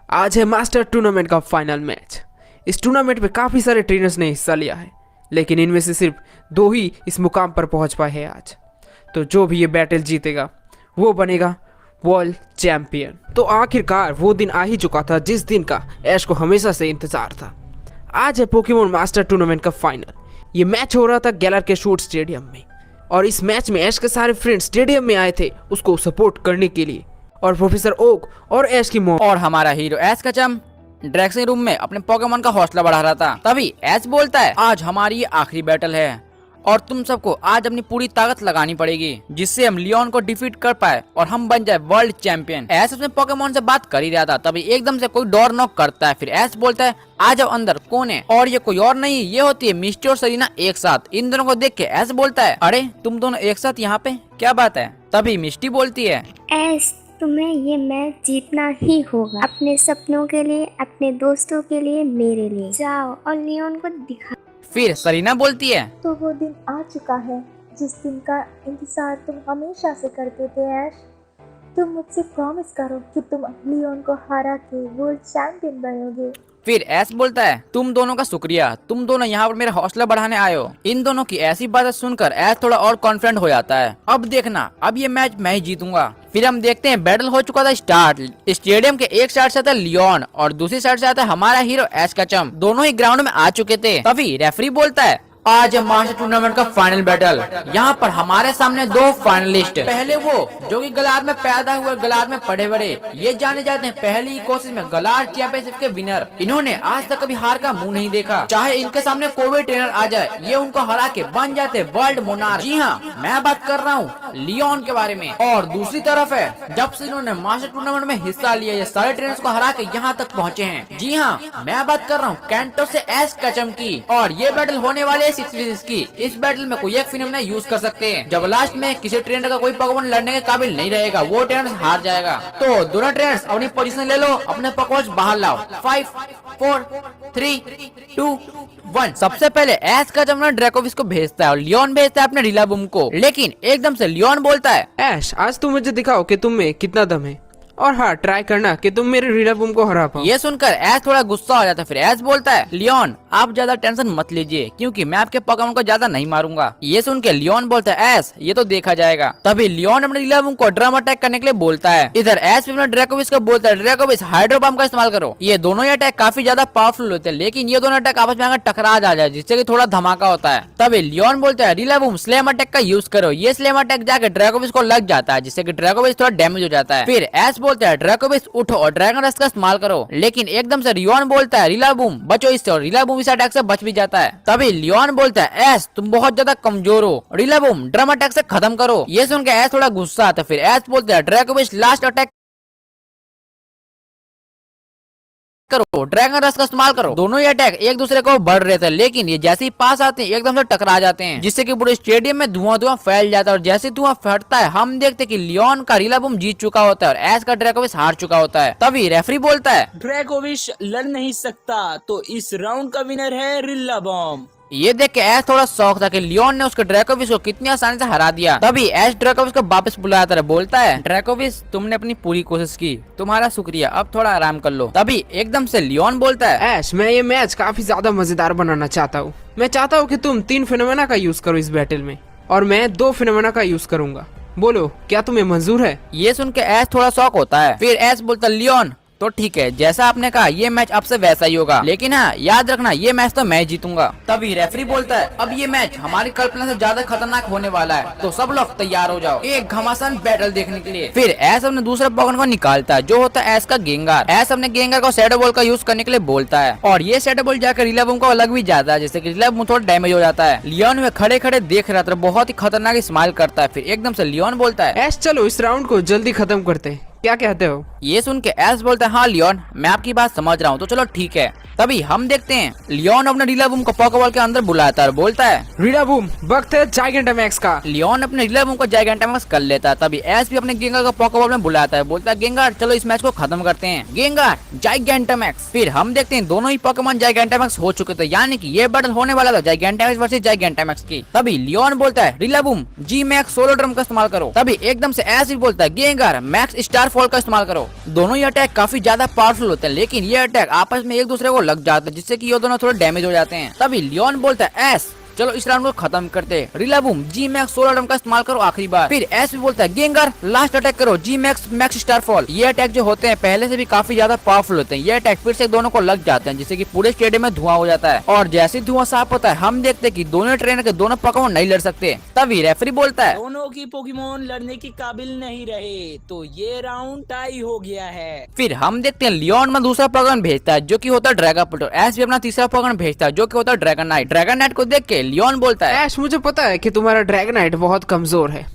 आज है master tournament का फाइनल मैच। इस टूर्नामेंट में काफ़ी सारे ट्रेनर्स ने हिस्सा लिया है, लेकिन इनमें से सिर्फ 2 ही इस मुकाम पर पहुंच पाए हैं आज। तो जो भी ये बैटल जीतेगा वो बनेगा वर्ल्ड चैंपियन। तो आखिरकार वो दिन आ ही चुका था जिस दिन का ऐश को हमेशा से इंतजार था। आज है पोकेमोन मास्टर टूर्नामेंट का फाइनल। ये मैच हो रहा था गैलर के शूट स्टेडियम में, और इस मैच में ऐश के सारे फ्रेंड्स स्टेडियम में आए थे उसको सपोर्ट करने के लिए। और प्रोफेसर ओक और ऐश की मॉम और हमारा हीरो ऐश कचम ड्रेसिंग रूम में अपने पोकेमोन का हौसला बढ़ा रहा था। तभी ऐश बोलता है, आज हमारी ये आखिरी बैटल है और तुम सबको आज अपनी पूरी ताकत लगानी पड़ेगी जिससे हम लियोन को डिफीट कर पाए और हम बन जाए वर्ल्ड चैंपियन। ऐश अपने पोकेमोन से बात कर ही रहा था, तभी एकदम से कोई डोर नॉक करता है। फिर ऐश बोलता है, आ जाओ अंदर, कौन है? और ये कोई और नहीं, ये होती है मिस्टी और सरीना एक साथ। इन दोनों को देख के ऐश बोलता है, अरे तुम दोनों एक साथ यहाँ पे, क्या बात है? तभी मिस्टी बोलती है, ऐश तुम्हें ये मैच जीतना ही होगा, अपने सपनों के लिए, अपने दोस्तों के लिए, मेरे लिए। जाओ और लियोन को दिखा। फिर सरीना बोलती है, तो वो दिन आ चुका है जिस दिन का इंतजार तुम हमेशा से करते थे ऐश। तुम मुझसे प्रॉमिस करो कि तुम लियोन को हरा के वर्ल्ड चैंपियन बनोगे। फिर ऐश बोलता है, तुम दोनों का शुक्रिया, तुम दोनों यहाँ पर मेरा हौसला बढ़ाने आए हो। इन दोनों की ऐसी बातें सुनकर ऐश थोड़ा और कॉन्फिडेंट हो जाता है। अब देखना, अब ये मैच मैं ही जीतूंगा। फिर हम देखते हैं बैटल हो चुका था स्टार्ट। स्टेडियम के एक साइड से आता लियोन और दूसरी साइड से आता हमारा हीरो ऐश कचम। दोनों ही ग्राउंड में आ चुके थे। तभी रेफरी बोलता है, आज है मास्टर टूर्नामेंट का फाइनल बैटल। यहाँ पर हमारे सामने 2 फाइनलिस्ट। पहले वो जो कि गलार में पैदा हुए, गलार में पढ़े बड़े, ये जाने जाते हैं पहली कोशिश में गलार चैंपियनशिप के विनर। इन्होंने आज तक कभी हार का मुंह नहीं देखा, चाहे इनके सामने कोई भी ट्रेनर आ जाए, ये उनको हरा के बन जाते वर्ल्ड मोनार्क। जी हाँ, मैं बात कर रहा हूँ लियोन के बारे में। और दूसरी तरफ है, जब से इन्होंने मास्टर टूर्नामेंट में हिस्सा लिया, ये सारे ट्रेनर्स को हरा के यहाँ तक पहुँचे हैं। जी हाँ, मैं बात कर रहा हूँ कैंटो से ऐश कचम की। और ये बैटल होने वाले की। इस बैटल में कोई एक फिनोमेना यूज कर सकते हैं। जब लास्ट में किसी ट्रेनर का कोई पोकेमोन लड़ने के काबिल नहीं रहेगा, वो ट्रेनर हार जाएगा। तो दोनों ट्रेनर्स अपनी पोजीशन ले लो, अपने पोकेमोन बाहर लाओ। 5 4 3 2 1। सबसे पहले ऐश का जब ड्रैकोविस को भेजता है और लियोन भेजता है अपने रिलाबूम को। लेकिन एकदम से लियोन बोलता है, ऐश आज तुम मुझे दिखाओ कि तुम में कितना दम है, और हाँ ट्राई करना कि तुम मेरे रिलाबूम को हरा पाओ। ये सुनकर ऐश थोड़ा गुस्सा हो जाता है। फिर ऐश बोलता है, लियोन आप ज्यादा टेंशन मत लीजिए क्योंकि मैं आपके पोकेमोन को ज्यादा नहीं मारूंगा। ये सुन के लियोन बोलता है, ऐश ये तो देखा जाएगा। तभी लियोन अपने रिलाबूम को ड्रम अटैक करने के लिए बोलता है। इधर ऐश अपने ड्रैकोविस को बोलता है, ड्रैकोविस हाइड्रो बम का इस्तेमाल करो। ये दोनों ही अटैक काफी ज्यादा पावरफुल होते हैं, लेकिन ये दोनों अटैक आपस में अगर टकरा जाए जिससे कि थोड़ा धमाका होता है। तभी लियोन बोलता है, रिलाबूम स्लैम अटैक का यूज करो। ये स्लैम अटैक जाकर ड्रैकोविस को लग जाता है जिससे कि ड्रैकोविस थोड़ा डैमेज हो जाता है। फिर ऐश बोलता है, ड्रैकोविस उठो और ड्रैगन रश का इस्तेमाल करो। लेकिन एकदम से लियोन बोलता है, रिलाबूम बचो इससे, और रिलाबूम इस अटैक से बच भी जाता है। तभी लियोन बोलता है, ऐश तुम बहुत ज्यादा कमजोर हो, रिलाबूम ड्रम अटैक से खत्म करो। ये सुन के ऐश थोड़ा गुस्सा आता है। फिर ऐश बोलता है, ड्रैकोविस लास्ट अटैक करो, ड्रैगन रश का इस्तेमाल करो। दोनों ही अटैक एक दूसरे को बढ़ रहे थे, लेकिन ये जैसे ही पास आते हैं एकदम से टकरा जाते हैं जिससे कि पूरे स्टेडियम में धुआं फैल जाता है। और जैसे धुआं फटता है हम देखते हैं कि लियोन का रिलाबूम जीत चुका होता है और ऐश का ड्रैकोविस हार चुका होता है। तभी रेफरी बोलता है, ड्रैकोविश लड़ नहीं सकता, तो इस राउंड का विनर है रिलाबूम। ये देख के ऐश थोड़ा शौक था कि लियोन ने उसके ड्रैकोविस को कितनी आसानी से हरा दिया। तभी ऐश ड्रैकोविस को वापस बुलाया बोलता है, ड्रैकोविस तुमने अपनी पूरी कोशिश की, तुम्हारा शुक्रिया, अब थोड़ा आराम कर लो। तभी एकदम से लियोन बोलता है, ऐश मैं ये मैच काफी ज्यादा मजेदार बनाना चाहता हूँ। मैं चाहता हूँ कि तुम 3 फिनोमेना का यूज करो इस बैटल में, और मैं 2 फिनोमेना का यूज करूंगा। बोलो क्या तुम्हें मंजूर है? ये सुन के ऐश थोड़ा शौक होता है। फिर ऐश बोलता है, लियोन तो ठीक है, जैसा आपने कहा ये मैच अब से वैसा ही होगा, लेकिन हाँ याद रखना ये मैच तो मैं जीतूंगा। तभी रेफरी बोलता है, अब ये मैच हमारी कल्पना से ज्यादा खतरनाक होने वाला है, तो सब लोग तैयार हो जाओ एक घमासान बैटल देखने के लिए। फिर ऐश अपने दूसरे पोकेमोन को निकालता है जो होता है ऐश का गेंगार। ऐश अपने गेंगार को शैडो बॉल का यूज करने के लिए बोलता है और ये शैडो बॉल जाकर रिलाबूम को अलग भी जाता है जिससे कि रिलाबूम थोड़ा डैमेज हो जाता है। लियोन में खड़े खड़े देख रहा था, बहुत ही खतरनाक स्माइल करता है। फिर एकदम से लियोन बोलता है, ऐश चलो इस राउंड को जल्दी खत्म करते हैं क्या कहते हो? ये सुन के एस बोलता है हाँ लियोन, मैं आपकी बात समझ रहा हूँ, तो चलो ठीक है। तभी हम देखते हैं लियोन अपने रिलाबूम को पोकेबॉल के अंदर बुलाता है और बोलता है रिडाबूम, वक्त है जाइगेंटामैक्स का। लियोन अपने रिलाबूम को जाइगेंटामैक्स कर लेता है। तभी एस भी अपने गेंगार को पोकेबॉल में बुलाता है, बोलता है गेंगार चलो इस मैच को खत्म करते हैं, गेंगार जाइगेंटामैक्स। फिर हम देखते हैं दोनों ही पोकेमॉन जाइगेंटामैक्स हो चुके थे, यानी कि ये बैटल होने वाला था जाइगेंटामैक्स वर्सेस जाइगेंटामैक्स की। तभी लियोन बोलता है रिलाबूम जी मैक्स सोलो ड्रम का इस्तेमाल करो। तभी एकदम से एस भी बोलता है गेंगार मैक्स स्टार फॉल का इस्तेमाल करो। दोनों ही अटैक काफी ज्यादा पावरफुल होते हैं, लेकिन ये अटैक आपस में एक दूसरे को लग जाते हैं, जिससे कि ये दोनों थोड़े डैमेज हो जाते हैं। तभी लियोन बोलता है एस चलो इस राउंड को खत्म करते हैं, रिलाबूम जी मैक्स सोलर ड्रम का इस्तेमाल करो आखिरी बार। फिर एस भी बोलता है गेंगार लास्ट अटैक करो जी मैक्स मैक्स स्टार फॉल। ये अटैक जो होते हैं पहले से भी काफी ज्यादा पावरफुल होते हैं, ये अटैक फिर से दोनों को लग जाते हैं, जिससे कि पूरे स्टेडियम में धुआं हो जाता है। और जैसे धुआं साफ होता है हम देखते हैं कि दोनों ट्रेनर के दोनों पोकेमॉन नहीं लड़ सकते। तभी रेफरी बोलता है दोनों की पोकेमॉन लड़ने की काबिल नहीं रहे, तो ये राउंड टाई हो गया है। फिर हम देखते हैं लियोन में दूसरा पोकेमॉन भेजता है जो कि होता है ड्रैगनपुल, और एस भी अपना तीसरा पोकेमॉन भेजता है जो कि होता है ड्रैगनाइट। ड्रैगनाइट को देख के लियोन बोलता है ऐश, मुझे पता है कि तुम्हारा ड्रैगनाइट बहुत कमजोर है।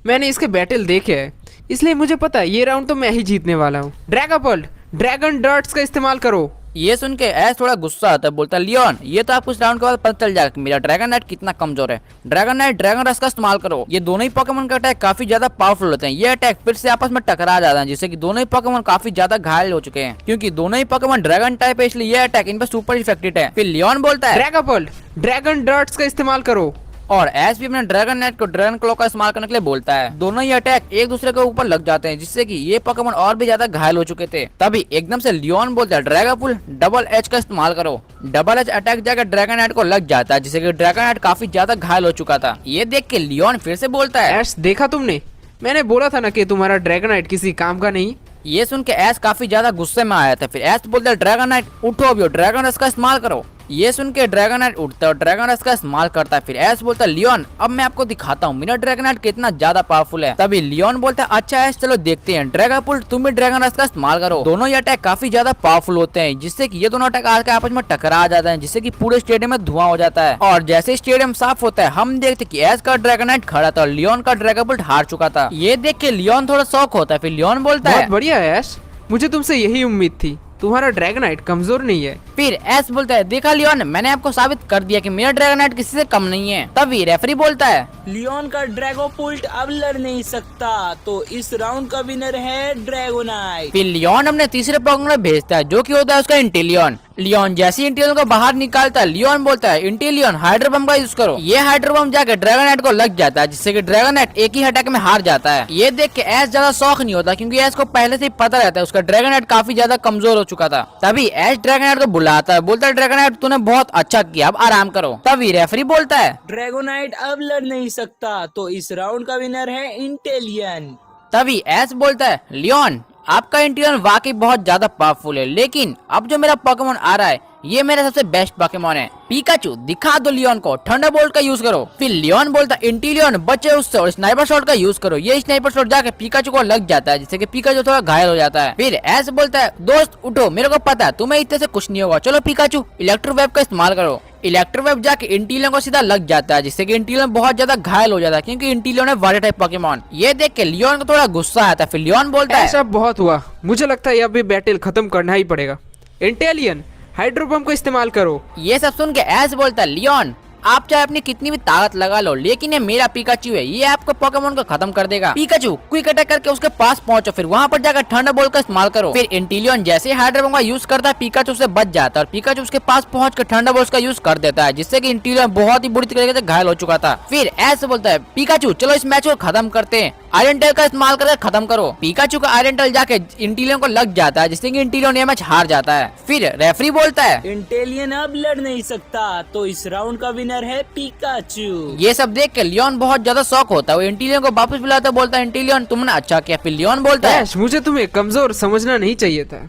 मैंने इसके बैटल देखे हैं, इसलिए मुझे पता है ये राउंड तो मैं ही जीतने वाला हूँ। ड्रैगनपल्ट ड्रैगन डर्ट्स का इस्तेमाल करो। ये सुन के एस थोड़ा गुस्सा आता है, बोलता है लियोन ये तो आपको इस राउंड के बाद पता चल जाएगा कि मेरा ड्रैगनाइट कितना कमजोर है। ड्रैगनाइट ड्रैगन रस का इस्तेमाल करो। ये दोनों ही पोकेमॉन का अटैक काफी ज्यादा पावरफुल होते हैं, ये अटैक फिर से आपस में टकरा जाता है, जिससे कि दोनों ही पोकेमॉन काफी ज्यादा घायल हो चुके हैं, क्योंकि दोनों ही पोकेमॉन ड्रैगन टाइप है, इसलिए ये अटैक इन पर सुपर इफेक्टिव है। फिर लियोन बोलता है ड्रैगनपल्ट ड्रैगन डर्ट्स का इस्तेमाल करो। और एस भी अपने ड्रैगन नाइट को ड्रैगन क्लॉ का इस्तेमाल करने के लिए बोलता है। दोनों ही अटैक एक दूसरे के ऊपर लग जाते हैं, जिससे कि ये पोकेमॉन और भी ज्यादा घायल हो चुके थे। तभी एकदम से लियोन बोलता है ड्रैगनपुल डबल एच का इस्तेमाल करो। डबल एच अटैक जाकर ड्रैगन नाइट को लग जाता है, जिससे कि ड्रैगन नाइट काफी ज्यादा घायल हो चुका था। ये देख के लियोन फिर से बोलता है ऐश, देखा तुमने, मैंने बोला था ना कि तुम्हारा ड्रैगनाइट किसी काम का नहीं। ये सुन के एस काफी ज्यादा गुस्से में आया था। फिर एस बोलता है ड्रैगन नाइट उठो अभी, ड्रैगन रस का इस्तेमाल करो। ये सुन के ड्रैगन नाइट उठता है और ड्रैगन रस का इस्तेमाल करता है। फिर एस बोलता है लियोन अब मैं आपको दिखाता हूँ मेरा ड्रैगन नाइट कितना ज्यादा पावरफुल है। तभी लियोन बोलता है अच्छा एस चलो देखते हैं, ड्रैगनपुल तुम भी ड्रैगन रस का इस्तेमाल करो। दोनों ही अटैक काफी ज्यादा पावरफुल होते हैं, जिससे कि ये दोनों अटैक आके आपस में टकरा जाते हैं, जिससे कि पूरे स्टेडियम में धुआं हो जाता है। और जैसे स्टेडियम साफ होता है हम देखते कि एस का ड्रैगन नाइट खड़ा था और लियोन का ड्रैगनपुल हार चुका था। ये देख के लियोन थोड़ा शौक होता है। फिर लियोन बोलता बहुत है बढ़िया है ऐश, मुझे तुमसे यही उम्मीद थी, तुम्हारा ड्रैगनाइट कमजोर नहीं है। फिर एस बोलता है देखा लियोन मैंने आपको साबित कर दिया कि मेरा ड्रैगनाइट किसी से कम नहीं है। तभी रेफरी बोलता है लियोन का ड्रैगोपुल्ट अब लड़ नहीं सकता, तो इस राउंड का विनर है ड्रैगोनाइट। फिर लियोन अपने तीसरे पोकेमॉन भेजता है जो कि होता है उसका इंटेलियन। लियोन जैसे इंटेलियन को बाहर निकालता है लियोन बोलता है इंटेलियन हाइड्रोबम का यूज करो। ये हाइड्रोबम जाकर ड्रैगनाइट को लग जाता है, जिससे कि ड्रैगनाइट एक ही अटैक में हार जाता है। ये देख के एस ज्यादा शौक नहीं होता, क्योंकि एस को पहले से ही पता रहता है उसका ड्रैगनाइट काफी ज्यादा कमजोर हो चुका था। तभी एस ड्रैगनाइट को बुलाता है, बोलता है ड्रैगनाइट तूने बहुत अच्छा किया, अब आराम करो। तभी रेफरी बोलता है ड्रैगोनाइट अब लड़ नहीं सकता, तो इस राउंड का विनर है इंटेलियन। तभी एस बोलता है लियोन आपका इंटेलियन वाकई बहुत ज्यादा पावरफुल है, लेकिन अब जो मेरा पोकेमॉन आ रहा है ये मेरा सबसे बेस्ट पोकेमॉन है। पिकाचू दिखा दो लियोन को, थंडरबोल्ट का यूज करो। फिर लियोन बोलता है इंटेलियन बचे उससे और स्नाइपर शॉट का यूज करो। ये स्नाइपर शॉट जाके पिकाचू को लग जाता है, जिससे कि पिकाचू थोड़ा घायल हो जाता है। फिर एस बोलता है दोस्त उठो, मेरे को पता है तुम्हें इतने से कुछ नहीं होगा, चलो पिकाचू इलेक्ट्रो वेव का इस्तेमाल करो। इलेक्ट्रो वेव जाके इंटेलियन को सीधा लग जाता है, जिससे कि इंटेलियन बहुत ज्यादा घायल हो जाता है, क्योंकि इंटेलियन है वाटर टाइप पोकेमॉन। ये देख के लियोन को थोड़ा गुस्सा आता है। फिर लियोन बोलता है ऐसा बहुत हुआ, मुझे लगता है अब भी बैटल खत्म करना ही पड़ेगा। इंटेलियन हाइड्रोबम का इस्तेमाल करो। ये सब सुन के एस बोलता है लियोन आप चाहे अपनी कितनी भी ताकत लगा लो, लेकिन ये मेरा पिकाचू है, ये आपको पोकेमॉन को खत्म कर देगा। पिकाचू क्विक अटैक करके उसके पास पहुंचो, फिर वहां पर जाकर थंडरबोल्ट का इस्तेमाल करो। फिर इंटेलियन जैसे हाइड्रोबम का यूज करता है पिकाचू से बच जाता है और पिकाचू उसके पास पहुंचकर थंडरबोल्ट का यूज कर देता है, जिससे कि इंटेलियन बहुत ही बुरी तरीके से घायल हो चुका था। फिर ऐसे बोलता है पिकाचू चलो इस मैच को खत्म करते हैं, आयरन टेल का इस्तेमाल करके खत्म करो। पिकाचू का आयरन टेल जाके इंटेलियन को लग जाता है, जिससे कि इंटेलियन ये मैच हार जाता है। फिर रेफरी बोलता है इंटेलियन अब लड़ नहीं सकता, तो इस राउंड का विनर है पिकाचू। ये सब देख के लियोन बहुत ज्यादा शौक होता है, वो इंटेलियन को वापस बुलाता है, बोलता है इंटेलियन तुमने अच्छा किया। फिर लियोन बोलता है ऐश, मुझे तुम्हें कमजोर समझना नहीं चाहिए था,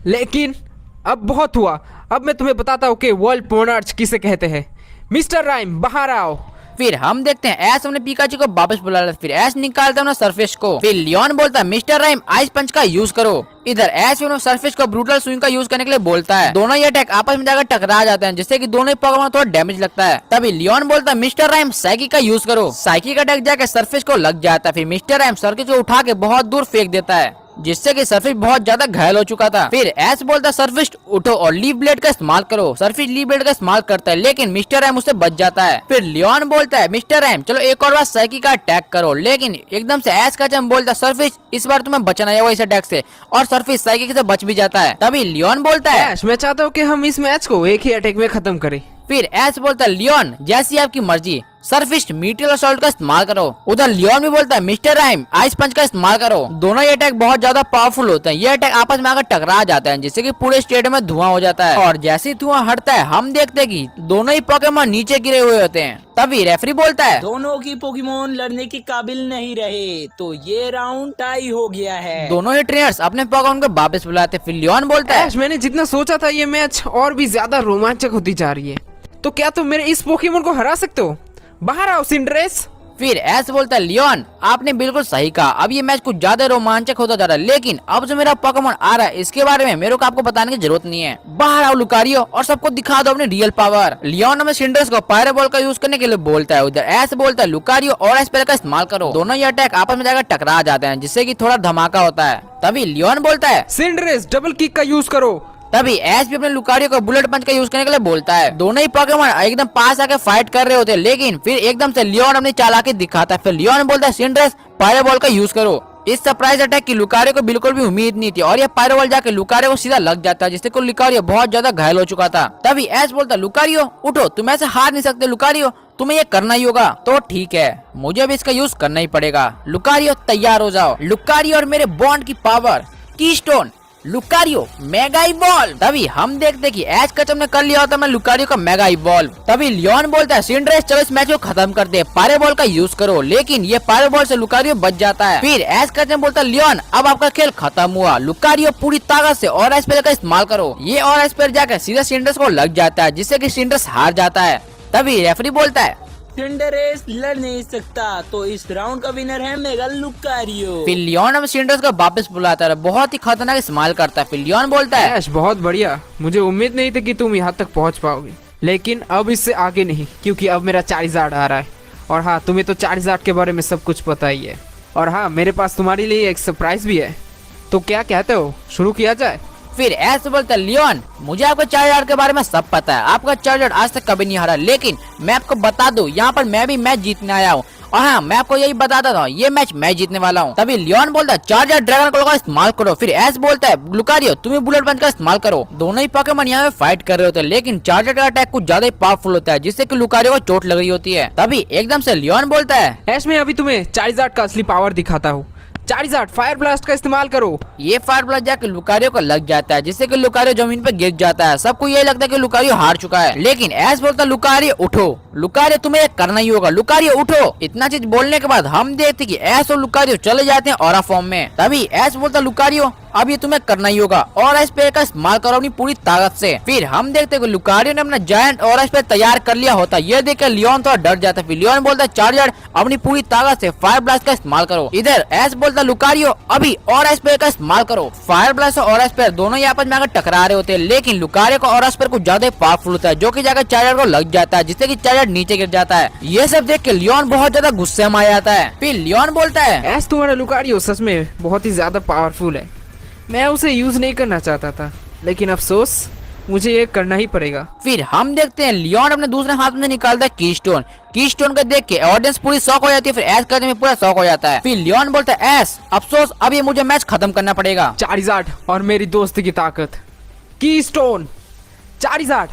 लेकिन अब बहुत हुआ। अब मैं तुम्हें बताता हूँ कि वर्ल्ड मोनार्च किसे कहते हैं। मिस्टर राइम बाहर आओ। फिर हम देखते हैं एस अपने पिकाचू को वापस बुला लेता है। फिर एस निकालता है अपना सरफेस को। फिर लियोन बोलता है मिस्टर राइम आइस पंच का यूज करो। इधर एस सरफेस को ब्रूटल स्विंग का यूज करने के लिए बोलता है। दोनों ही अटैक आपस में जाकर टकरा जाते हैं, जिससे कि दोनों ही पोकेमॉन थोड़ा डैमेज लगता है। तभी लियोन बोलता है मिस्टर राइम साइकिक का यूज करो। साइकिक अटैक जाकर सरफेस को लग जाता है। फिर मिस्टर राइम सरफेस को उठा के बहुत दूर फेंक देता है। जिससे कि सरफिश बहुत ज्यादा घायल हो चुका था। फिर ऐश बोलता है सरफिश उठो और लीफ ब्लेड का इस्तेमाल करो। सरफिश लीफ ब्लेड का इस्तेमाल करता है लेकिन मिस्टर रैम उससे बच जाता है। फिर लियोन बोलता है मिस्टर रैम चलो एक और बार साइकी का अटैक करो, लेकिन एकदम से ऐश का जम बोलता है सरफिश इस बार तुम्हें बचना है इस अटैक से, और सरफिश साइकी से बच भी जाता है। तभी लियोन बोलता है ऐश मैं चाहता हूँ कि हम इस मैच को एक ही अटैक में खत्म करें। फिर ऐश बोलता है लियोन जैसी आपकी मर्जी, सरफिश मीटियल असॉल्ट का इस्तेमाल करो। उधर लियोन भी बोलता है मिस्टर राइम आइस पंच का इस्तेमाल करो। दोनों ये अटैक बहुत ज्यादा पावरफुल होते हैं। ये अटैक आपस में आकर टकरा जाते हैं जिससे कि पूरे स्टेडियम में धुआं हो जाता है, और जैसे ही धुआं हटता है हम देखते हैं कि दोनों ही पोकेमॉन नीचे गिरे हुए होते हैं। तभी रेफरी बोलता है दोनों की पोकेमॉन लड़ने के काबिल नहीं रहे, तो ये राउंड टाई हो गया है। दोनों ही ट्रेनर्स अपने पोकेमॉन को वापस बुलाते। फिर लियोन बोलता है ऐश मैंने जितना सोचा था ये मैच और भी ज्यादा रोमांचक होती जा रही है, तो क्या तुम मेरे इस पोकेमॉन को हरा सकते हो? बाहर आओ सिंड्रेस। फिर ऐश बोलता है लियोन आपने बिल्कुल सही कहा, अब ये मैच कुछ ज्यादा रोमांचक होता जा रहा है, लेकिन अब जो मेरा पोकेमॉन आ रहा है इसके बारे में मेरे को आपको बताने की जरूरत नहीं है। बाहर आओ लुकारियो और सबको दिखा दो अपनी रियल पावर। लियोन हमें सिंड्रेस को पायरो बॉल का यूज करने के लिए बोलता है। उधर ऐश बोलता है लुकारियो और एस्पेर का इस्तेमाल करो। दोनों ये अटैक आपस में जाकर टकरा जाते हैं जिससे कि थोड़ा धमाका होता है। तभी लियोन बोलता है सिंड्रेस डबल किक का यूज करो। तभी ऐश भी अपने लुकारियो को बुलेट पंच का यूज करने के लिए बोलता है। दोनों ही पोकेमॉन एकदम पास आके फाइट कर रहे होते हैं, लेकिन फिर एकदम से लियोन अपनी चालाकी दिखाता है। फिर लियोन बोलता है सिंड्रेस पायरो बॉल का यूज करो। इस सरप्राइज अटैक की लुकारियो को बिल्कुल भी उम्मीद नहीं थी, और ये पायरो बॉल जाके लुकारियो को सीधा लग जाता है जिससे कि लुकारियो बहुत ज्यादा घायल हो चुका था। तभी ऐश बोलता है लुकारियो उठो, तुम ऐसे हार नहीं सकते लुकारियो, तुम्हें ये करना ही होगा। तो ठीक है मुझे भी इसका यूज करना ही पड़ेगा। लुकारियो तैयार हो जाओ। लुकारियो और मेरे बॉन्ड की power keystone Lucario mega evolve. तभी हम देखते कि ऐश कचम ने कर लिया होता मैं लुकारियो का मेगा इवॉल्व। तभी लियोन बोलता है सिंड्रेस चलो इस मैच को खत्म कर दे, पायरो बॉल का यूज करो, लेकिन ये पायरो बॉल से लुकारियो बच जाता है। फिर ऐश कचम बोलता है लियोन अब आपका खेल खत्म हुआ, लुकारियो पूरी ताकत से और एस्पेर का इस्तेमाल करो। ये और एस्पेर जाकर सीधा सिंड्रेस को लग जाता है जिससे कि सिंड्रेस हार जाता है। तभी रेफरी बोलता है सिंडरेस लड़ नहीं सकता, तो इस राउंड का विनर है मेगा लुकारियो। फिर लियोन अब सिंड्रेस को वापस बुलाता है, बहुत ही खतरनाक इस्तेमाल करता है। फिर लियोन बोलता है ऐश बहुत बढ़िया, मुझे उम्मीद नहीं थी कि तुम यहाँ तक पहुँच पाओगे, लेकिन अब इससे आगे नहीं, क्योंकि अब मेरा चार्जार्ड आ रहा है। और हाँ तुम्हें तो चार्जार्ड के बारे में सब कुछ पता ही है। और हाँ मेरे पास तुम्हारे लिए एक सरप्राइज भी है, तो क्या कहते हो शुरू किया जाए? फिर ऐसे बोलता है लियोन मुझे आपका चार्जर के बारे में सब पता है, आपका चार्जर आज तक कभी नहीं हारा, लेकिन मैं आपको बता दूं यहाँ पर मैं भी मैच जीतने आया हूँ, और हाँ मैं आपको यही बताता था ये मैच मैं जीतने वाला हूँ। तभी लियोन बोलता है चार्जर ड्रैगन क्लॉ का इस्तेमाल करो। फिर ऐश बोलता है लुकारियो तुम बुलेट पंच का इस्तेमाल करो। दोनों ही पोकेमॉन यहाँ पे फाइट कर रहे होते हैं, लेकिन चार्जर का अटैक कुछ ज्यादा ही पावरफुल होता है जिससे कि लुकारियो को चोट लग रही होती है। तभी एकदम से लियोन बोलता है ऐश मैं अभी तुम्हें चार्जार्ड का असली पावर दिखाता हूँ। चार्जार्ड फायर ब्लास्ट का इस्तेमाल करो। ये फायर ब्लास्ट जाकर लुकारियो को लग जाता है जिससे कि लुकारियो जमीन पे गिर जाता है। सबको यही लगता है कि लुकारियो हार चुका है, लेकिन ऐश बोलता है लुकारियो उठो, लुकारियो तुम्हें करना ही होगा, लुकारियो उठो। इतना चीज बोलने के बाद हम देखते कि ऐश और लुकारियो चले जाते हैं ऑरा फॉर्म में। तभी ऐश बोलता है लुकारियो अब ये तुम्हें करना ही होगा और स्पेयर का इस्तेमाल करो अपनी पूरी ताकत से। फिर हम देखते हैं कि लुकारियो ने अपना जायंट और स्पेयर तैयार कर लिया होता है। ये देख लियोन थोड़ा डर जाता है। फिर लियोन बोलता है चार्जर अपनी पूरी ताकत से फायर ब्लास्ट का इस्तेमाल करो। इधर ऐश बोलता है लुकारियो अभी और स्पेयर का इस्तेमाल करो। फायर ब्लास्ट और स्पेयर दोनों ही आपस में आकर टकरा रहे होते हैं, लेकिन लुकारियो का और स्पेयर कुछ ज्यादा पावरफुल होता है जो कि जाकर चार्जर को लग जाता है जिससे कि चार्जर नीचे गिर जाता है। ये सब देख के लियोन बहुत ज्यादा गुस्से में आ जाता है। फिर लियोन बोलता है ऐश तुम्हारा लुकारियो सच में बहुत ही ज्यादा पावरफुल है, मैं उसे यूज नहीं करना चाहता था, लेकिन अफसोस मुझे ये करना ही पड़ेगा। फिर हम देखते हैं लियोन अपने दूसरे हाथ में निकालता है कीस्टोन। कीस्टोन को देख के ऑडियंस पूरी शॉक हो जाती है। फिर ऐश करने में पूरा शॉक हो जाता है। फिर लियोन बोलता है ऐश अफसोस अब ये मुझे मैच खत्म करना पड़ेगा। चार्जार्ड और मेरी दोस्त की ताकत कीस्टोन चार्जार्ड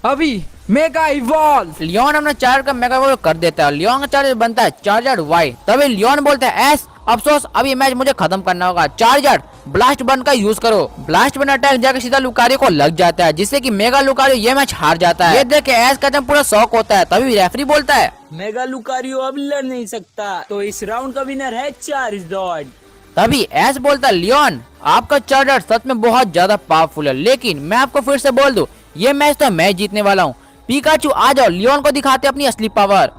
अभी मेगा इवॉल्व। लियोन अपना चार्जर का मेगा इवॉल्व कर देता है। लियोन का चार्जर बनता है चार्जर वाई। तभी लियोन बोलता है ऐश अफसोस अब ये मैच मुझे खत्म करना होगा, चार्जर ब्लास्ट बन का यूज करो। ब्लास्ट बन अटैक जाकर सीधा लुकारियो को लग जाता है जिससे कि मेगा लुकारियो ये मैच हार जाता है। ये देख के ऐश का पूरा शौक होता है। तभी रेफरी बोलता है मेगा लुकारियो अब लड़ नहीं सकता, तो इस राउंड का विनर है चार्जर। तभी ऐश बोलता है लियोन आपका चार्जर सच में बहुत ज्यादा पावरफुल है, लेकिन मैं आपको फिर से बोल दूं ये मैच तो मैं जीतने वाला हूँ। पिकाचू आ जाओ, लियोन को दिखाते अपनी असली पावर।